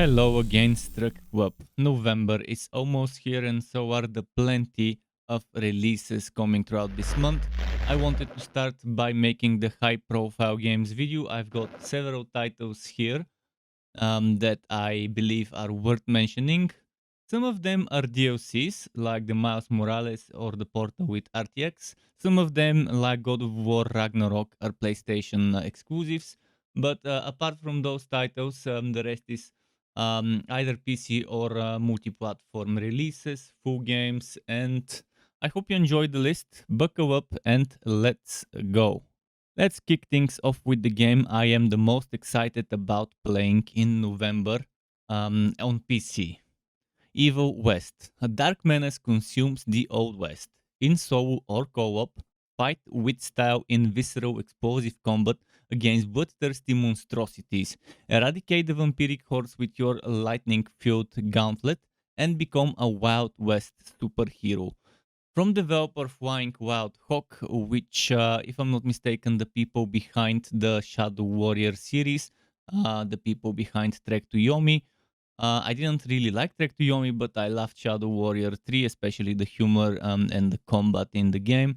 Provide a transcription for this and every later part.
Hello again, Struck Web. November is almost here, and so are the plenty of releases coming throughout this month. I wanted to start by making the high profile games video. I've got several titles here that I believe are worth mentioning. Some of them are DLCs, like the Miles Morales or the Portal with RTX. Some of them, like God of War Ragnarok, are PlayStation exclusives. But apart from those titles, the rest is either PC or multi-platform releases, full games, and I hope you enjoyed the list. Buckle up and let's go. Let's kick things off with the game I am the most excited about playing in November on PC. Evil West. A dark menace consumes the Old West. In solo or co-op, fight with style in visceral explosive combat against bloodthirsty monstrosities. Eradicate the vampiric hordes with your lightning-fueled gauntlet and become a Wild West superhero. From developer Flying Wild Hawk, which, if I'm not mistaken, the people behind the Shadow Warrior series, the people behind Trek to Yomi. I didn't really like Trek to Yomi, but I loved Shadow Warrior 3, especially the humor and the combat in the game.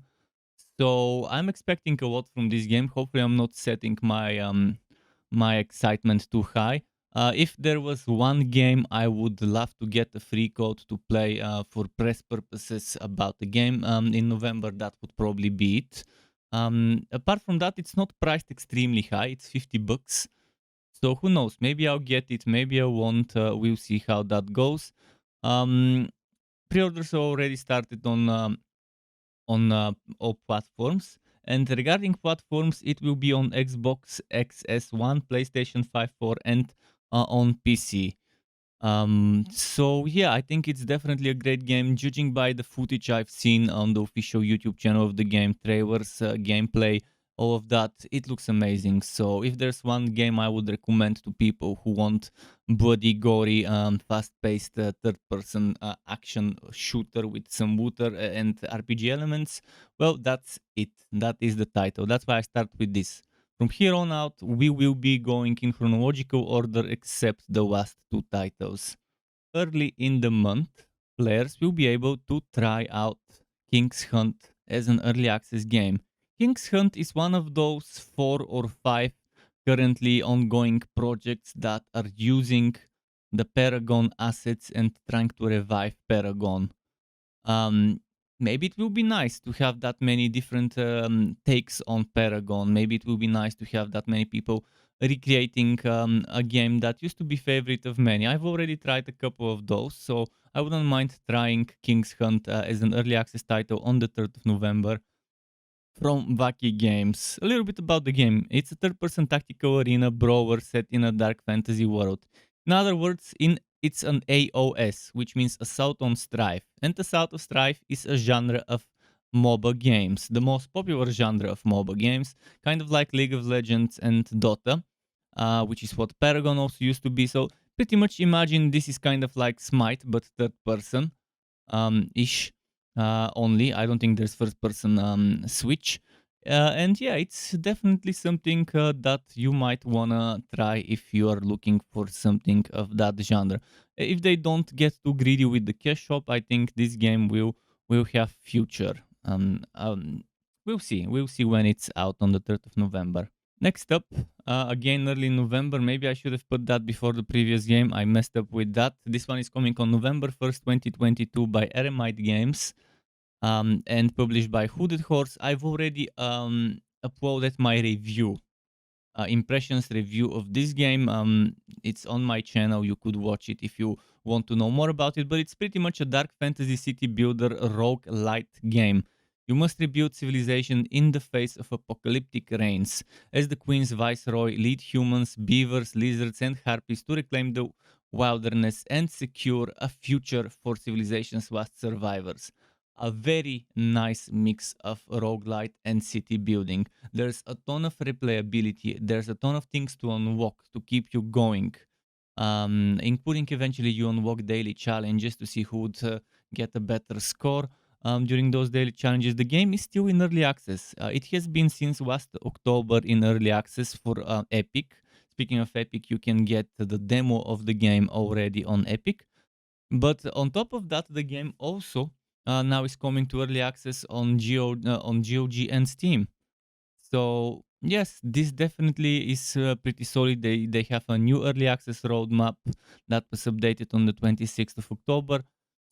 So I'm expecting a lot from this game. Hopefully, I'm not setting my excitement too high. If there was one game I would love to get a free code to play for press purposes about the game in November, that would probably be it. Apart from that, it's not priced extremely high. It's $50. So who knows? Maybe I'll get it. Maybe I won't. We'll see how that goes. Um, Pre-orders already started on all platforms. And regarding platforms, it will be on Xbox XS1, PlayStation 5, 4, and on PC. So yeah, I think it's definitely a great game. Judging by the footage I've seen on the official YouTube channel of the game, trailers, gameplay, all of that, it looks amazing. So if there's one game I would recommend to people who want bloody, gory, fast-paced third-person action shooter with some looter and RPG elements, well, that's it. That is the title. That's why I start with this. From here on out, we will be going in chronological order except the last two titles. Early in the month, players will be able to try out King's Hunt as an early access game. King's Hunt is one of those 4 or 5 currently ongoing projects that are using the Paragon assets and trying to revive Paragon. um, Maybe it will be nice to have that many different takes on Paragon. Maybe it will be nice to have that many people recreating a game that used to be favorite of many. I've already tried a couple of those, so I wouldn't mind trying King's Hunt as an early access title on the 3rd of November from Vaki Games. A little bit about the game. It's a third-person tactical arena brawler set in a dark fantasy world. In other words, it's an AOS, which means Assault on Strife. And Assault on Strife is a genre of MOBA games, the most popular genre of MOBA games, kind of like League of Legends and Dota, which is what Paragon also used to be. So pretty much imagine this is kind of like Smite, but third person ish only. I don't think there's first person switch. And yeah, it's definitely something that you might wanna try if you are looking for something of that genre. If they don't get too greedy with the cash shop, I think this game will have future. We'll see. We'll see when it's out on the 3rd of November. Next up, again early November. Maybe I should have put that before the previous game. I messed up with that. This one is coming on November 1st, 2022 by Eremite Games and published by Hooded Horse. I've already uploaded my review, impressions review of this game. It's on my channel. You could watch it if you want to know more about it. But it's pretty much a dark fantasy city builder rogue light game. You must rebuild civilization in the face of apocalyptic rains. As the Queen's Viceroy, lead humans, beavers, lizards, and harpies to reclaim the wilderness and secure a future for civilization's last survivors. A very nice mix of roguelite and city building. There's a ton of replayability. There's a ton of things to unlock to keep you going, including eventually you unlock daily challenges to see who would get a better score during those daily challenges. The game is still in early access. It has been since last October in early access for Epic, speaking of Epic, you can get the demo of the game already on Epic. But on top of that, the game also now is coming to early access on GOG and Steam. So yes, this definitely is pretty solid. They have a new early access roadmap that was updated on the 26th of October.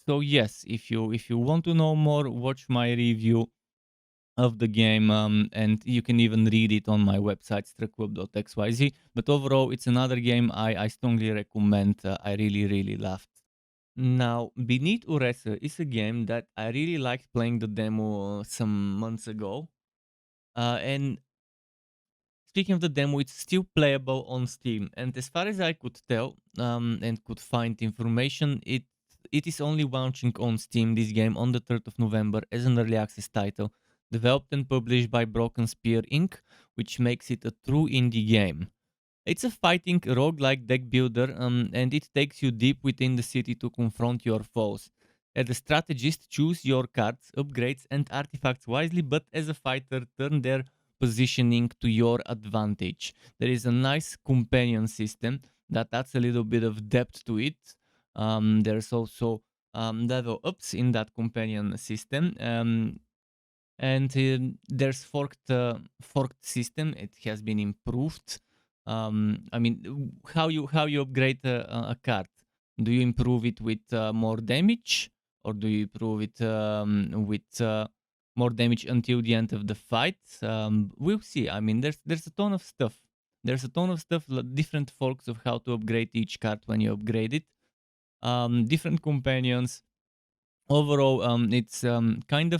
So yes, if you want to know more, watch my review of the game, and you can even read it on my website streckweb.xyz. But overall, it's another game I strongly recommend. I really loved. Now, Beneath Uresa is a game that I really liked playing the demo some months ago. And speaking of the demo, it's still playable on Steam. And as far as I could tell, and could find information, it is only launching on Steam, this game, on the 3rd of November as an early access title, developed and published by Broken Spear Inc., which makes it a true indie game. It's a fighting roguelike deck builder, and it takes you deep within the city to confront your foes. As a strategist, choose your cards, upgrades, and artifacts wisely, but as a fighter, turn their positioning to your advantage. There is a nice companion system that adds a little bit of depth to it. There's also level ups in that companion system. And there's forked system. It has been improved. I mean, how you upgrade a card? Do you improve it with more damage, or do you improve it with more damage until the end of the fight? We'll see. I mean, there's a ton of stuff. There's a ton of stuff, different forks of how to upgrade each card when you upgrade it. Different companions. Overall, it's kind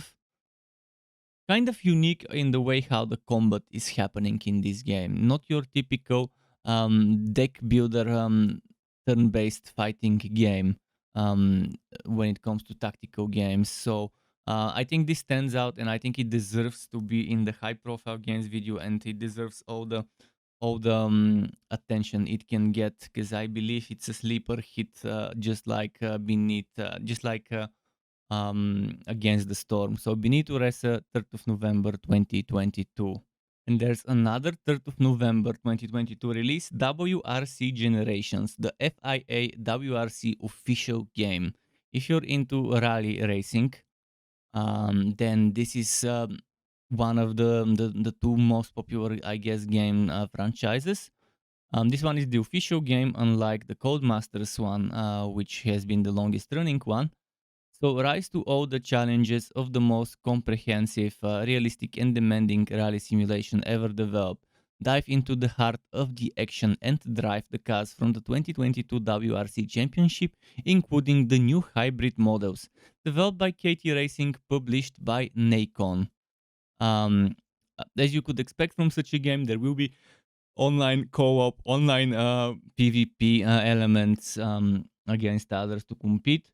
of unique in the way how the combat is happening in this game. Not your typical deck builder turn-based fighting game when it comes to tactical games. So I think this stands out, and I think it deserves to be in the high-profile games video, and it deserves all the attention it can get, because I believe it's a sleeper hit, just like Against the Storm. So Beneath Uresa, 3rd of November 2022. And there's another 3rd of November 2022 release, WRC Generations, the FIA WRC official game. If you're into rally racing, then this is one of the two most popular, I guess, game franchises. This one is the official game, unlike the Codemasters one, which has been the longest running one. So rise to all the challenges of the most comprehensive, realistic and demanding rally simulation ever developed. Dive into the heart of the action and drive the cars from the 2022 WRC Championship, including the new hybrid models. Developed by KT Racing, published by Nacon. As you could expect from such a game, there will be online co-op, online PvP elements against others to compete.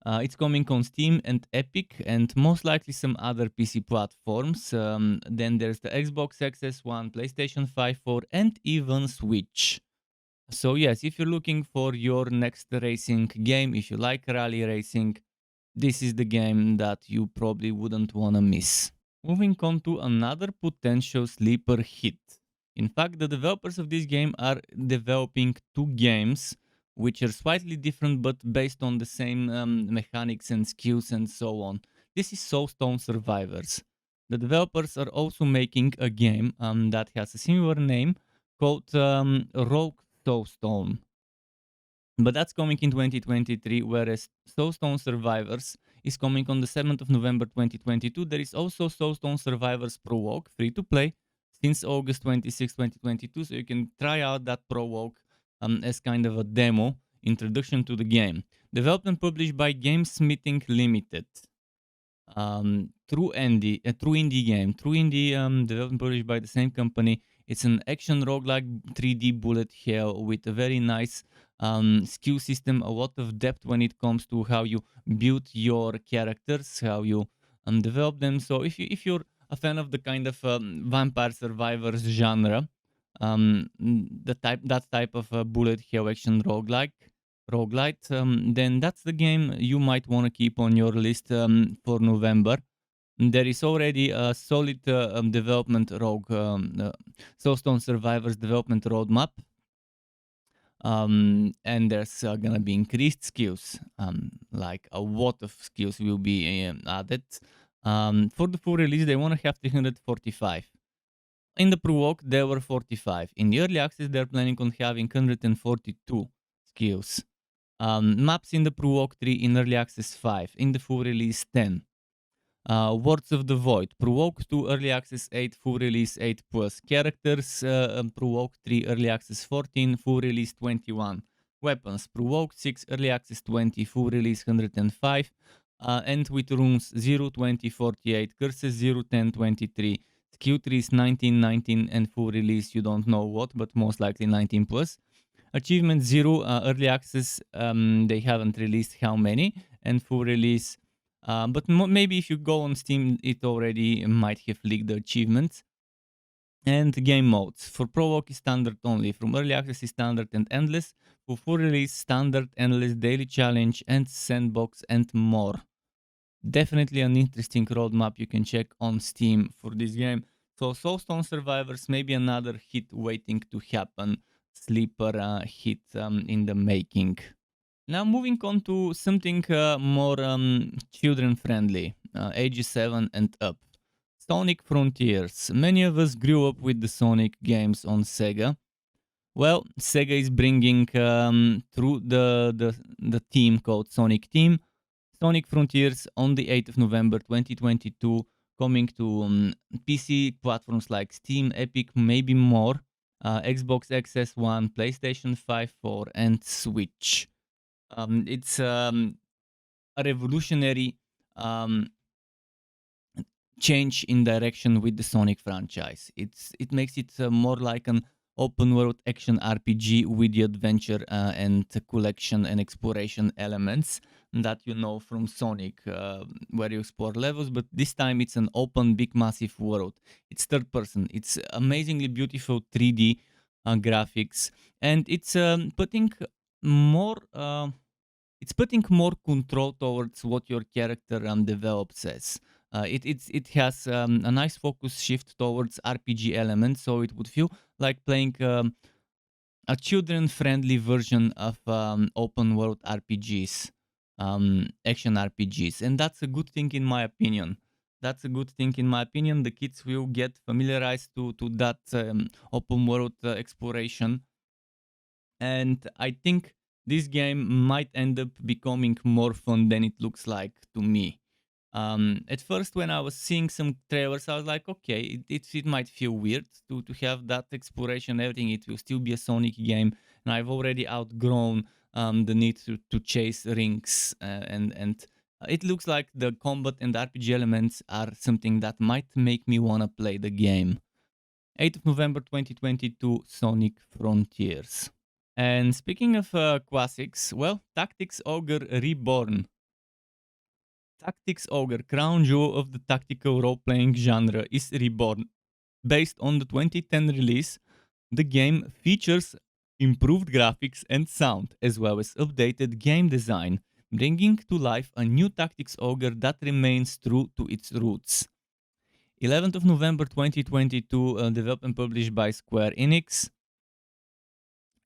It's coming on Steam and Epic, and most likely some other PC platforms. Then there's the Xbox Access One, PlayStation 5, 4, and even Switch. So yes, if you're looking for your next racing game, if you like rally racing, this is the game that you probably wouldn't want to miss. Moving on to another potential sleeper hit. In fact, the developers of this game are developing two games which are slightly different but based on the same mechanics and skills and so on. This is Soulstone Survivors. The developers are also making a game that has a similar name called Rogue Soulstone. But that's coming in 2023, whereas Soulstone Survivors is coming on the 7th of November 2022. There is also Soulstone Survivors Prologue, free to play, since August 26, 2022. So you can try out that Prologue as kind of a demo, introduction to the game. Developed and published by Gamesmithing Limited. True indie game. True indie developed and published by the same company. It's an action roguelike 3D bullet hell with a very nice skill system, a lot of depth when it comes to how you build your characters, how you develop them. So if you're a fan of the kind of vampire survivors genre, that type of bullet hell action roguelite, then that's the game you might want to keep on your list for November. There is already a solid development rogue, Soulstone Survivors development roadmap. And there's gonna be increased skills, like a lot of skills will be added. For the full release, they want to have 345. In the pre-work, there were 45. In the early access, they're planning on having 142 skills. Maps in the pre-work 3, in early access 5, in the full release 10. Words of the Void, Provoke 2, Early Access 8, Full Release 8 plus. Characters, Provoke 3, Early Access 14, Full Release 21. Weapons, Provoke 6, Early Access 20, Full Release 105. And with runes 0, 20, 48, curses 0, 10, 23. Skill trees 19, 19, and full release you don't know what, but most likely 19 plus. Achievement 0, early access, they haven't released how many, and full release but maybe if you go on Steam, it already might have leaked the achievements. And game modes. For Provoke is standard only. From early access is standard and endless. For full release, standard, endless, daily challenge, and sandbox, and more. Definitely an interesting roadmap you can check on Steam for this game. So Soulstone Survivors, maybe another hit waiting to happen. Sleeper hit in the making. Now moving on to something more children friendly, ages 7 and up. Sonic Frontiers. Many of us grew up with the Sonic games on Sega. Well, Sega is bringing through the team called Sonic Team, Sonic Frontiers on the 8th of November 2022, coming to PC platforms like Steam, Epic, maybe more, Xbox XS1, PlayStation 5, 4, and Switch. It's a revolutionary um, change in direction with the Sonic franchise. It makes it more like an open world action RPG with the adventure and collection and exploration elements that you know from Sonic, where you explore levels, but this time it's an open, big, massive world. It's third person. It's amazingly beautiful 3D graphics, and it's more. It's putting more control towards what your character develops as. It has a nice focus shift towards RPG elements, so it would feel like playing a children-friendly version of open world RPGs, action RPGs, and that's a good thing in my opinion. That's a good thing in my opinion. The kids will get familiarized to that open world exploration, and I think this game might end up becoming more fun than it looks like to me. At first, when I was seeing some trailers, I was like, okay, it might feel weird to have that exploration, everything. It will still be a Sonic game, and I've already outgrown the need to chase rings, and it looks like the combat and RPG elements are something that might make me wanna play the game. 8th of November 2022, Sonic Frontiers. And speaking of classics, well, Tactics Ogre Reborn. Tactics Ogre, crown jewel of the tactical role-playing genre, is reborn. Based on the 2010 release, the game features improved graphics and sound, as well as updated game design, bringing to life a new Tactics Ogre that remains true to its roots. 11th of November 2022, developed and published by Square Enix.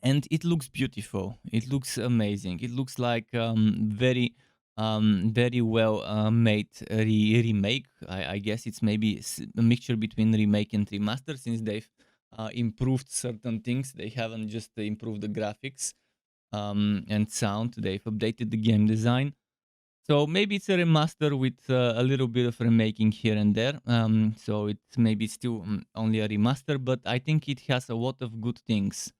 And it looks beautiful. It looks amazing. It looks like very well made remake. I guess it's maybe a mixture between remake and remaster, since they've improved certain things. They haven't just improved the graphics and sound. They've updated the game design. So maybe it's a remaster with a little bit of remaking here and there. So it's maybe still only a remaster, but I think it has a lot of good things.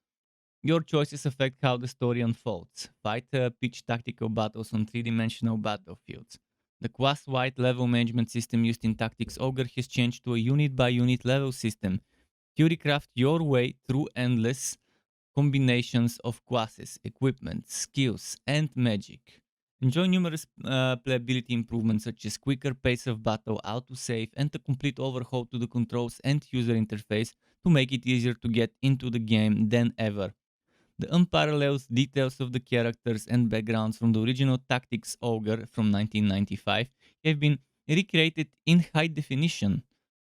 Your choices affect how the story unfolds. Fight pitch tactical battles on three-dimensional battlefields. The class-wide level management system used in Tactics Ogre has changed to a unit-by-unit level system. Theorycraft your way through endless combinations of classes, equipment, skills, and magic. Enjoy numerous playability improvements such as quicker pace of battle, autosave, and a complete overhaul to the controls and user interface to make it easier to get into the game than ever. The unparalleled details of the characters and backgrounds from the original Tactics Ogre from 1995 have been recreated in high definition,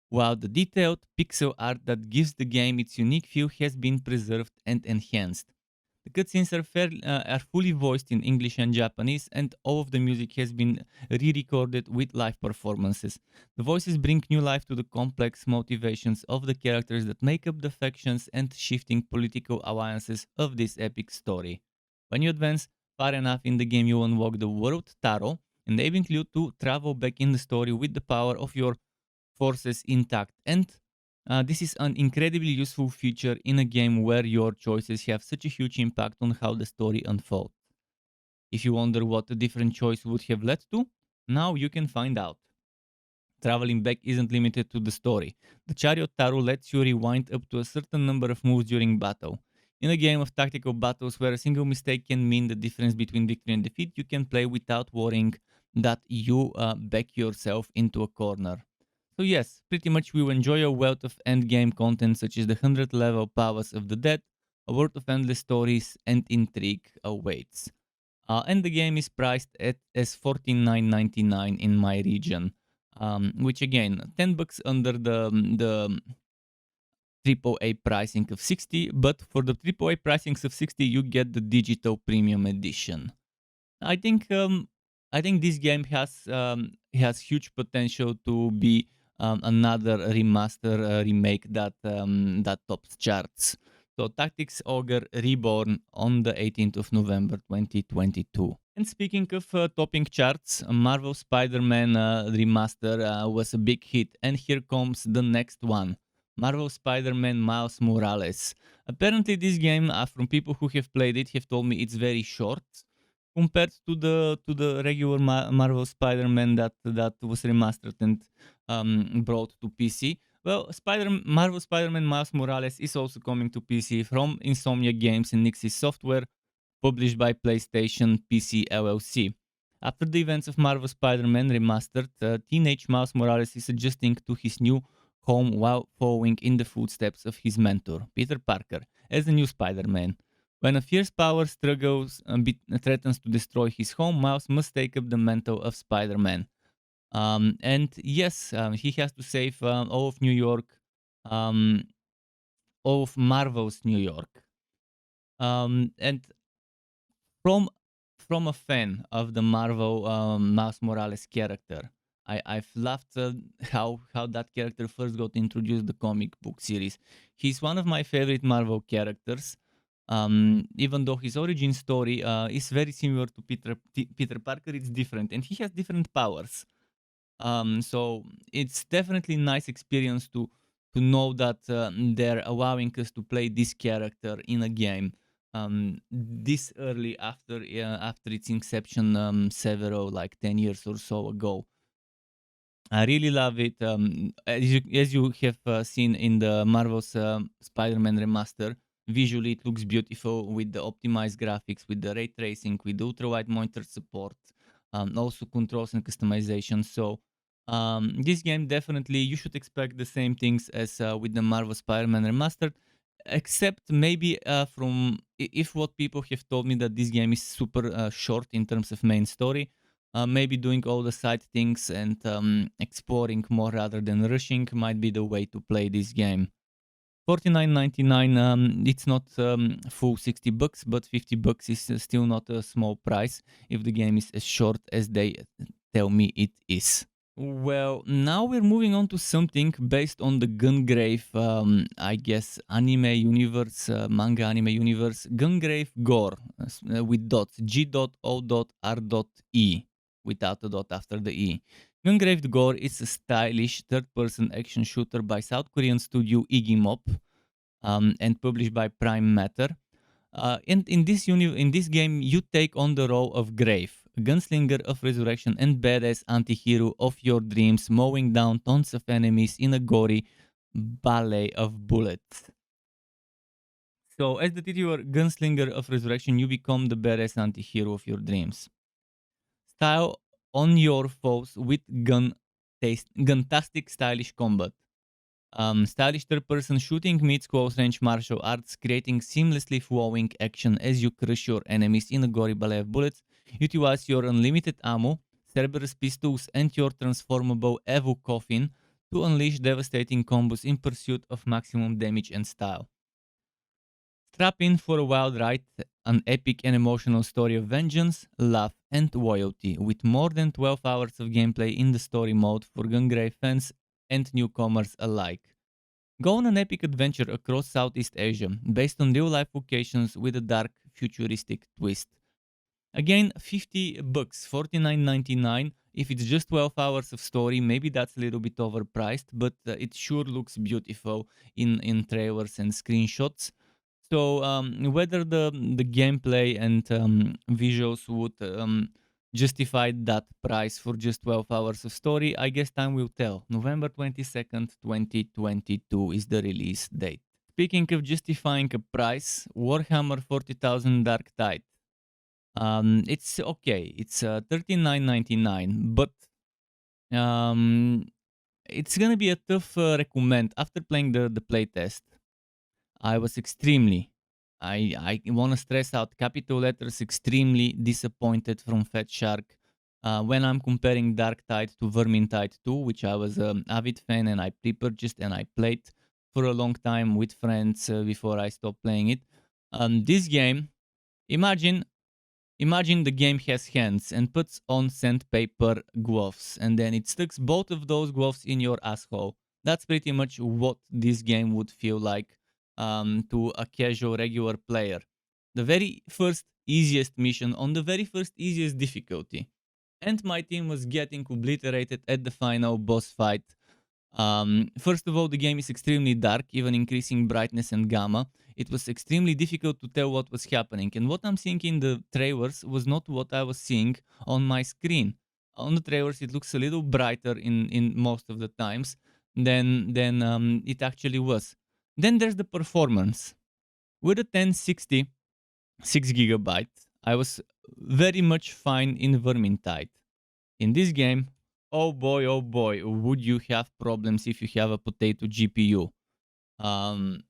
while the detailed pixel art that gives the game its unique feel has been preserved and enhanced. The cutscenes are fully voiced in English and Japanese, and all of the music has been re-recorded with live performances. The voices bring new life to the complex motivations of the characters that make up the factions and shifting political alliances of this epic story. When you advance far enough in the game, you unlock the world Taro, enabling you to travel back in the story with the power of your forces intact. And this is an incredibly useful feature in a game where your choices have such a huge impact on how the story unfolds. If you wonder what a different choice would have led to, now you can find out. Traveling back isn't limited to the story. The Chariot Taro lets you rewind up to a certain number of moves during battle. In a game of tactical battles where a single mistake can mean the difference between victory and defeat, you can play without worrying that you back yourself into a corner. So yes, pretty much we will enjoy a wealth of endgame content such as the 100 level powers of the dead, a world of endless stories and intrigue awaits. And the game is priced at as 49.99 in my region, which again, 10 bucks under the AAA pricing of 60, but for the AAA pricings of 60, you get the digital premium edition. I think I think this game has huge potential to be another remaster remake that tops charts. So Tactics Ogre Reborn on the 18th of November 2022. And speaking of topping charts, Marvel Spider-Man remaster was a big hit, and here comes the next one. Marvel Spider-Man Miles Morales. Apparently this game, from people who have played it, have told me it's very short compared to the regular Marvel Spider-Man that was remastered and brought to PC. Well, Marvel Spider-Man Miles Morales is also coming to PC from Insomnia Games and Nixxes Software, published by PlayStation PC LLC. After the events of Marvel Spider-Man Remastered, teenage Miles Morales is adjusting to his new home while following in the footsteps of his mentor, Peter Parker, as the new Spider-Man. When a fierce power struggles threatens to destroy his home, Miles must take up the mantle of Spider-Man. And yes, he has to save all of New York, um, all of Marvel's New York. And from from a fan of the Marvel Miles Morales character, I've loved how that character first got introduced the comic book series. He's one of my favorite Marvel characters. Even though his origin story is very similar to Peter Parker, it's different, and he has different powers. So it's definitely nice experience to know that they're allowing us to play this character in a game this early after its inception several like 10 years or so ago. I really love it. As you have seen in the Marvel's Spider-Man remaster, visually it looks beautiful with the optimized graphics, with the ray tracing, with ultra wide monitor support, also controls and customization. So this game definitely you should expect the same things as with the Marvel Spider-Man remastered, except maybe if what people have told me that this game is super short in terms of main story, maybe doing all the side things and exploring more rather than rushing might be the way to play this game. 49.99, it's not full 60 bucks, but 50 bucks is still not a small price if the game is as short as they tell me it is. Well, now we're moving on to something based on the Gungrave, I guess, anime universe, manga anime universe. Gungrave Gore with dots, G.O.R.E, without a dot after the E. Gungrave Gore is a stylish third-person action shooter by South Korean studio Iggy and published by Prime Matter. In this game, you take on the role of Grave, a gunslinger of resurrection and badass anti-hero of your dreams, mowing down tons of enemies in a gory ballet of bullets. So, as the titular gunslinger of resurrection, you become the badass anti-hero of your dreams. Style on your foes with guntastic stylish combat. Stylish third-person shooting meets close-range martial arts, creating seamlessly flowing action as you crush your enemies in a gory ballet of bullets. Utilize your unlimited ammo, Cerberus Pistos, and your transformable Evo Coffin to unleash devastating combos in pursuit of maximum damage and style. Strap in for a wild ride, an epic and emotional story of vengeance, love, and loyalty, with more than 12 hours of gameplay in the story mode for Gungrave fans and newcomers alike. Go on an epic adventure across Southeast Asia, based on real-life locations with a dark, futuristic twist. Again, $50, $49.99. If it's just 12 hours of story, maybe that's a little bit overpriced, but it sure looks beautiful in trailers and screenshots. So whether the gameplay and visuals would justify that price for just 12 hours of story, I guess time will tell. November 22nd, 2022 is the release date. Speaking of justifying a price, Warhammer 40,000 Dark Tide. It's okay. It's $39.99, but um, it's gonna be a tough recommend. After playing the playtest, I was I want to stress out capital letters, extremely disappointed from Fat Shark when I'm comparing Dark Tide to Vermintide 2, which I was an avid fan and I pre-purchased and I played for a long time with friends before I stopped playing it. This game, imagine Imagine the game has hands and puts on sandpaper gloves, and then it sticks both of those gloves in your asshole. That's pretty much what this game would feel like to a casual, regular player. The very first easiest mission on the very first easiest difficulty. And my team was getting obliterated at the final boss fight. First of all, the game is extremely dark, even increasing brightness and gamma. It was extremely difficult to tell what was happening, and what I'm seeing in the trailers was not what I was seeing on my screen. On the trailers, it looks a little brighter in most of the times than it actually was. Then there's the performance. With a 1060 6 GB, I was very much fine in Vermintide. In this game, oh boy, would you have problems if you have a potato GPU. Um,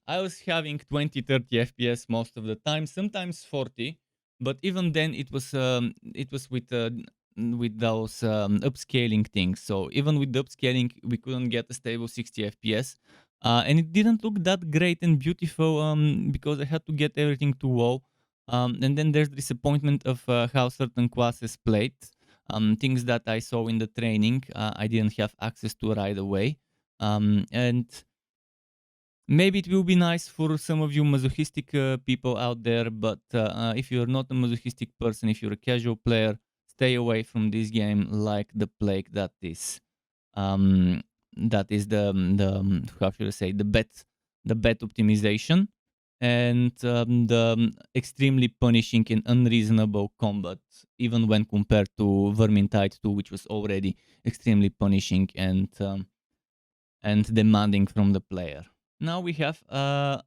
I was having 20, 30 FPS most of the time, sometimes 40, but even then it was with those upscaling things. So even with the upscaling, we couldn't get a stable 60 FPS. And it didn't look that great and beautiful because I had to get everything to WoW. And then there's disappointment of how certain classes played. Things that I saw in the training, I didn't have access to right away. And maybe it will be nice for some of you masochistic people out there, but if you're not a masochistic person, if you're a casual player, stay away from this game like the plague that is. That is the how should I say, the bet optimization and the extremely punishing and unreasonable combat, even when compared to Vermintide 2, which was already extremely punishing and demanding from the player. Now we have a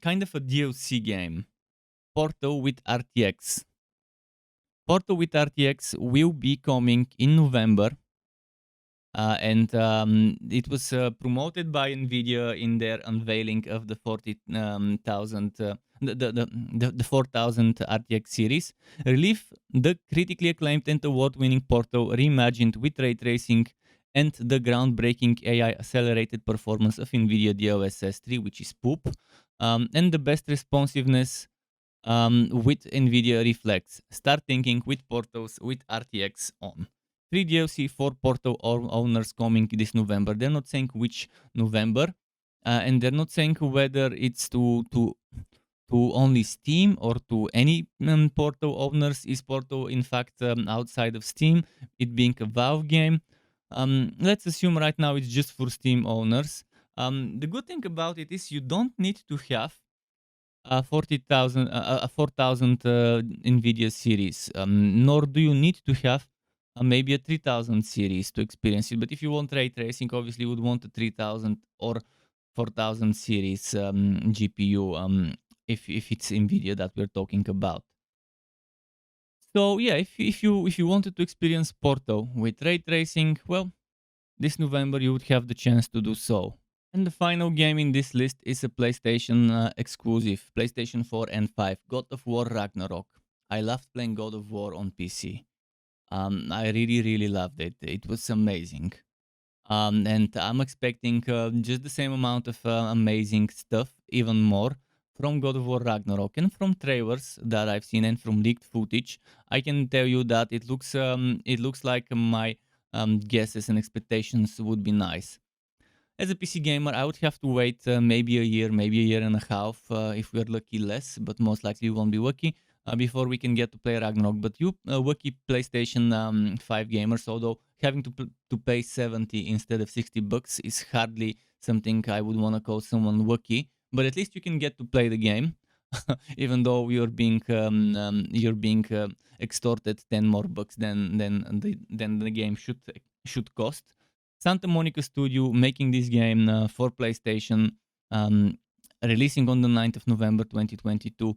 kind of a DLC game, Portal with RTX. Portal with RTX will be coming in November, and it was promoted by Nvidia in their unveiling of the 40,000, the 4000 RTX series. Relief the critically acclaimed and award-winning Portal reimagined with ray tracing and the groundbreaking AI accelerated performance of Nvidia DLSS 3, which is poop, and the best responsiveness with Nvidia Reflex. Start thinking with Portals with RTX on. Free DLC for Portal owners coming this November. They're not saying which November, and they're not saying whether it's to only Steam or to any Portal owners. Is Portal in fact outside of Steam, it being a Valve game? Let's assume right now it's just for Steam owners. The good thing about it is you don't need to have a 40,000, a 4000 NVIDIA series, nor do you need to have maybe a 3000 series to experience it. But if you want ray tracing, obviously you would want a 3000 or 4000 series GPU if it's NVIDIA that we're talking about. So yeah, if you wanted to experience Portal with ray tracing, well, this November you would have the chance to do so. And the final game in this list is a PlayStation exclusive, PlayStation 4 and 5, God of War Ragnarok. I loved playing God of War on PC. I really loved it. It was amazing. And I'm expecting just the same amount of amazing stuff, even more, from God of War Ragnarok and from trailers that I've seen and from leaked footage. I can tell you that it looks like my guesses and expectations would be nice. As a PC gamer, I would have to wait maybe a year and a half, if we're lucky less, but most likely we won't be lucky, before we can get to play Ragnarok. But you, lucky PlayStation 5 gamers, although having to pay 70 instead of $60 is hardly something I would want to call someone lucky. But at least you can get to play the game, even though you're being extorted 10 more bucks than the game should cost. Santa Monica Studio making this game for PlayStation, um, releasing on the 9th of November 2022.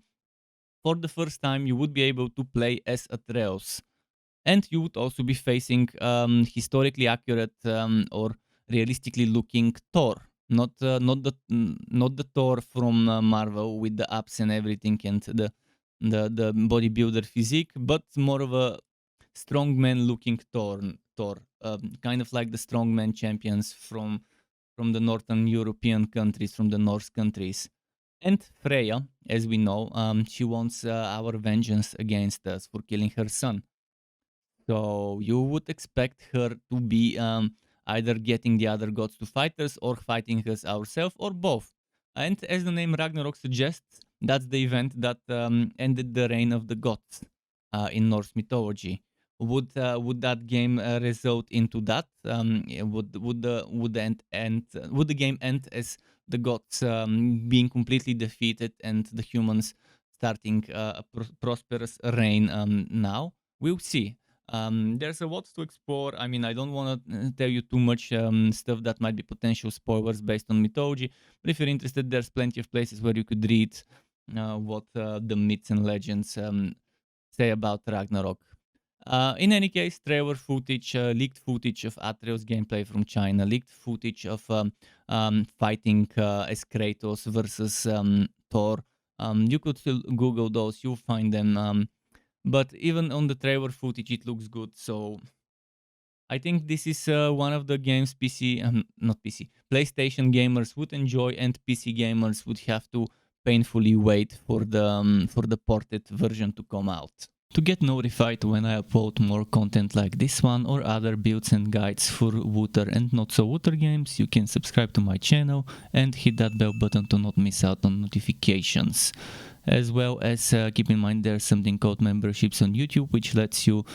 For the first time, you would be able to play as Atreus, and you would also be facing historically accurate or realistically looking Thor, not the Thor from Marvel with the abs and everything and the bodybuilder physique, but more of a strongman looking Thor, kind of like the strongman champions from the northern European countries, from the Norse countries. And Freya, as we know, she wants our vengeance against us for killing her son. So you would expect her to be either getting the other gods to fight us or fighting us ourselves or both. And as the name Ragnarok suggests, that's the event that ended the reign of the gods in Norse mythology. Would that game result into that? Would the game end as the gods being completely defeated and the humans starting a prosperous reign now? We'll see. There's a lot to explore. I mean, I don't want to tell you too much stuff that might be potential spoilers based on mythology, but if you're interested, there's plenty of places where you could read what the myths and legends say about Ragnarok. In any case, trailer footage, leaked footage of Atreus gameplay from China, leaked footage of fighting as Kratos versus Thor. You could still Google those, you'll find them. But even on the trailer footage, it looks good. So I think this is one of the games not PC, PlayStation gamers would enjoy, and PC gamers would have to painfully wait for the ported version to come out. To get notified when I upload more content like this one or other builds and guides for Wooter and not so Wooter games, you can subscribe to my channel and hit that bell button to not miss out on notifications. As well as keep in mind there's something called memberships on YouTube, which lets you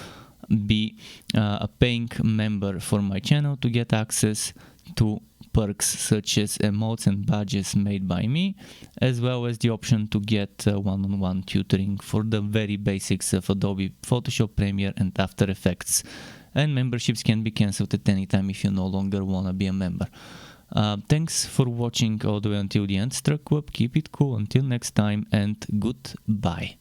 be a paying member for my channel to get access to perks such as emotes and badges made by me, as well as the option to get one-on-one tutoring for the very basics of Adobe Photoshop, Premiere and After Effects. And memberships can be cancelled at any time if you no longer want to be a member. Thanks for watching all the way until the end. Struck up, keep it cool until next time, and goodbye.